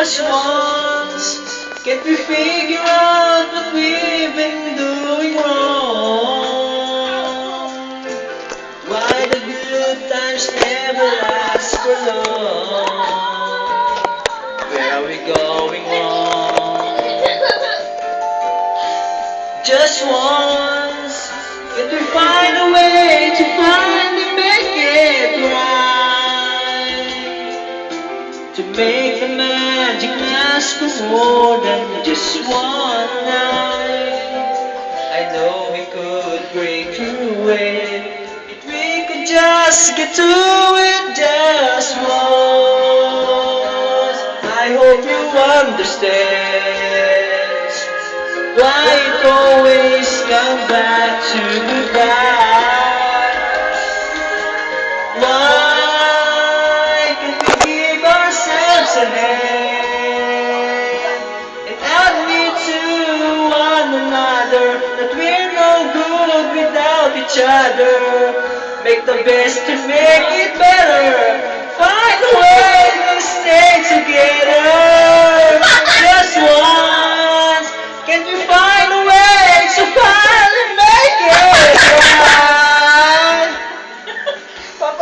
Just once, can't we figure out what we've been doing wrong? Why the good times never last for long? Where are we going wrong? Just once, can't we find a way to finally make it right? To make the magic last for more than just one night. I know we could break through it if we could just get to it just once. I hope you understand why it always comes back to goodbye. Why can't we give ourselves a hand and admit to one another that we're no good without each other? Make the best to make it better. Find a way to stay together. Just once, can we find a way to finally make it right?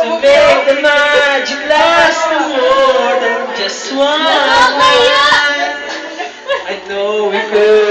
To make the magic last for more than just one night. I know we could